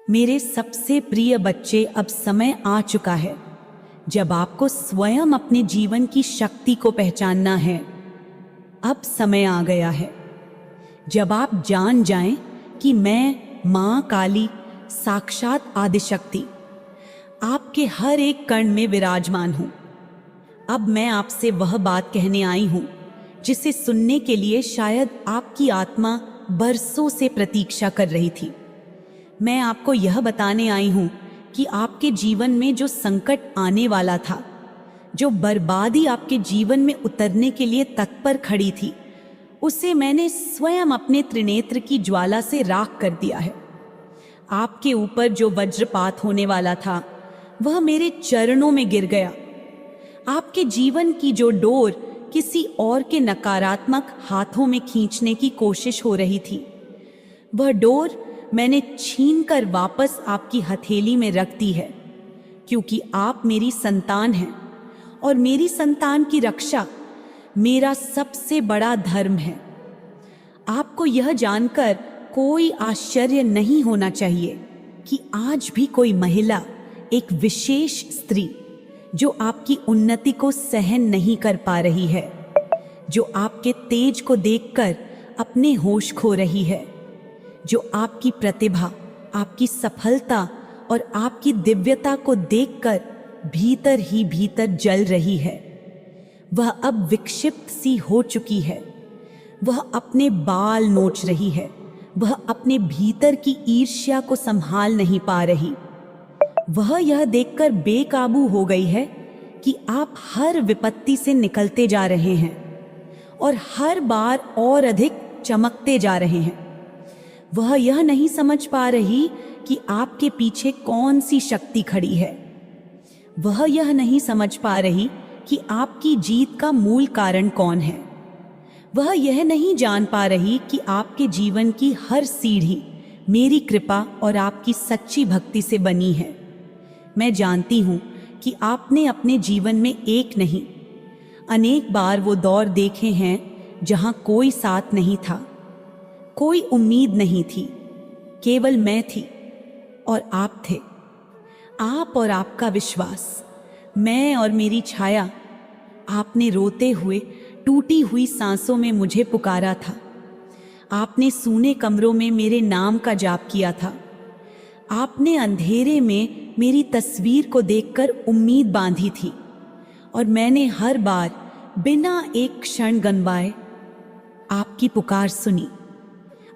मेरे सबसे प्रिय बच्चे, अब समय आ चुका है जब आपको स्वयं अपने जीवन की शक्ति को पहचानना है। अब समय आ गया है जब आप जान जाएं कि मैं मां काली, साक्षात आदिशक्ति, आपके हर एक कण में विराजमान हूं। अब मैं आपसे वह बात कहने आई हूं जिसे सुनने के लिए शायद आपकी आत्मा बरसों से प्रतीक्षा कर रही थी। मैं आपको यह बताने आई हूं कि आपके जीवन में जो संकट आने वाला था, जो बर्बादी आपके जीवन में उतरने के लिए तत्पर खड़ी थी, उसे मैंने स्वयं अपने त्रिनेत्र की ज्वाला से राख कर दिया है। आपके ऊपर जो वज्रपात होने वाला था वह मेरे चरणों में गिर गया। आपके जीवन की जो डोर किसी और के नकारात्मक हाथों में खींचने की कोशिश हो रही थी, वह डोर मैंने छीनकर वापस आपकी हथेली में रख दी है, क्योंकि आप मेरी संतान हैं और मेरी संतान की रक्षा मेरा सबसे बड़ा धर्म है। आपको यह जानकर कोई आश्चर्य नहीं होना चाहिए कि आज भी कोई महिला, एक विशेष स्त्री जो आपकी उन्नति को सहन नहीं कर पा रही है, जो आपके तेज को देखकर अपने होश खो रही है, जो आपकी प्रतिभा, आपकी सफलता और आपकी दिव्यता को देखकर भीतर ही भीतर जल रही है, वह अब विक्षिप्त सी हो चुकी है। वह अपने बाल नोच रही है। वह अपने भीतर की ईर्ष्या को संभाल नहीं पा रही। वह यह देखकर बेकाबू हो गई है कि आप हर विपत्ति से निकलते जा रहे हैं और हर बार और अधिक चमकते जा रहे हैं। वह यह नहीं समझ पा रही कि आपके पीछे कौन सी शक्ति खड़ी है। वह यह नहीं समझ पा रही कि आपकी जीत का मूल कारण कौन है। वह यह नहीं जान पा रही कि आपके जीवन की हर सीढ़ी मेरी कृपा और आपकी सच्ची भक्ति से बनी है। मैं जानती हूं कि आपने अपने जीवन में एक नहीं, अनेक बार वो दौर देखे हैं जहां कोई साथ नहीं था, कोई उम्मीद नहीं थी, केवल मैं थी और आप थे। आप और आपका विश्वास, मैं और मेरी छाया। आपने रोते हुए, टूटी हुई सांसों में मुझे पुकारा था। आपने सूने कमरों में मेरे नाम का जाप किया था। आपने अंधेरे में मेरी तस्वीर को देखकर उम्मीद बांधी थी और मैंने हर बार बिना एक क्षण गंवाए आपकी पुकार सुनी।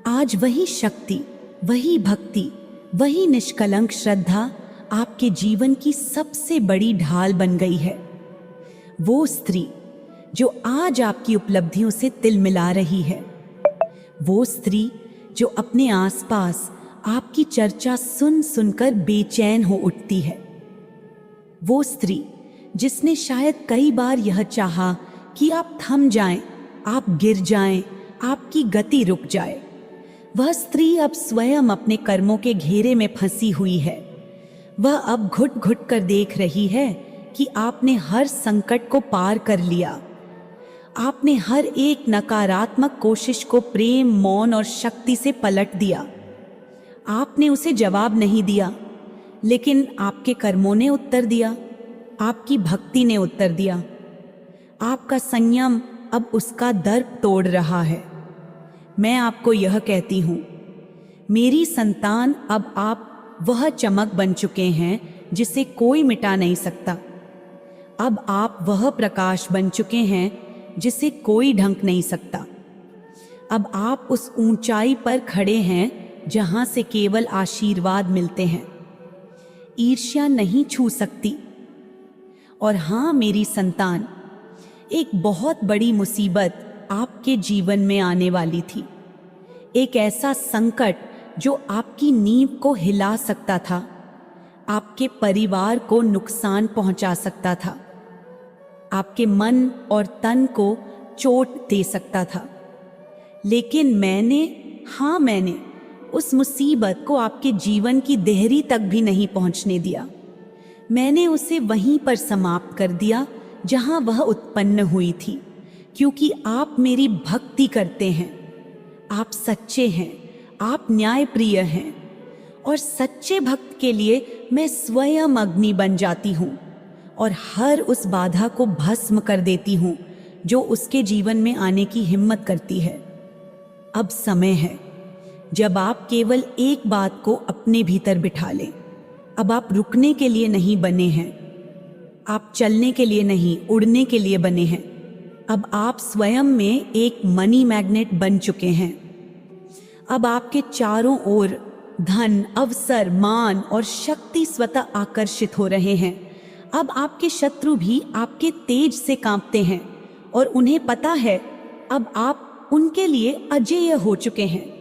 आज वही शक्ति, वही भक्ति, वही निष्कलंक श्रद्धा आपके जीवन की सबसे बड़ी ढाल बन गई है। वो स्त्री जो आज आपकी उपलब्धियों से तिलमिला रही है, वो स्त्री जो अपने आसपास आपकी चर्चा सुन सुनकर बेचैन हो उठती है, वो स्त्री जिसने शायद कई बार यह चाहा कि आप थम जाएं, आप गिर जाएं, आपकी गति रुक जाए। वह स्त्री अब स्वयं अपने कर्मों के घेरे में फंसी हुई है। वह अब घुट घुट कर देख रही है कि आपने हर संकट को पार कर लिया। आपने हर एक नकारात्मक कोशिश को प्रेम, मौन और शक्ति से पलट दिया। आपने उसे जवाब नहीं दिया, लेकिन आपके कर्मों ने उत्तर दिया, आपकी भक्ति ने उत्तर दिया। आपका संयम अब उसका दर्प तोड़ रहा है। मैं आपको यह कहती हूं, मेरी संतान, अब आप वह चमक बन चुके हैं जिसे कोई मिटा नहीं सकता। अब आप वह प्रकाश बन चुके हैं जिसे कोई ढंक नहीं सकता। अब आप उस ऊंचाई पर खड़े हैं जहां से केवल आशीर्वाद मिलते हैं, ईर्ष्या नहीं छू सकती। और हां मेरी संतान, एक बहुत बड़ी मुसीबत आपके जीवन में आने वाली थी। एक ऐसा संकट जो आपकी नींव को हिला सकता था, आपके परिवार को नुकसान पहुंचा सकता था, आपके मन और तन को चोट दे सकता था। लेकिन मैंने उस मुसीबत को आपके जीवन की देहरी तक भी नहीं पहुंचने दिया। मैंने उसे वहीं पर समाप्त कर दिया जहां वह उत्पन्न हुई थी, क्योंकि आप मेरी भक्ति करते हैं, आप सच्चे हैं, आप न्यायप्रिय हैं और सच्चे भक्त के लिए मैं स्वयं अग्नि बन जाती हूँ और हर उस बाधा को भस्म कर देती हूँ जो उसके जीवन में आने की हिम्मत करती है। अब समय है जब आप केवल एक बात को अपने भीतर बिठा लें। अब आप रुकने के लिए नहीं बने हैं, आप चलने के लिए नहीं, उड़ने के लिए बने हैं। अब आप स्वयं में एक मनी मैग्नेट बन चुके हैं। अब आपके चारों ओर धन, अवसर, मान और शक्ति स्वतः आकर्षित हो रहे हैं। अब आपके शत्रु भी आपके तेज से कांपते हैं और उन्हें पता है अब आप उनके लिए अजेय हो चुके हैं।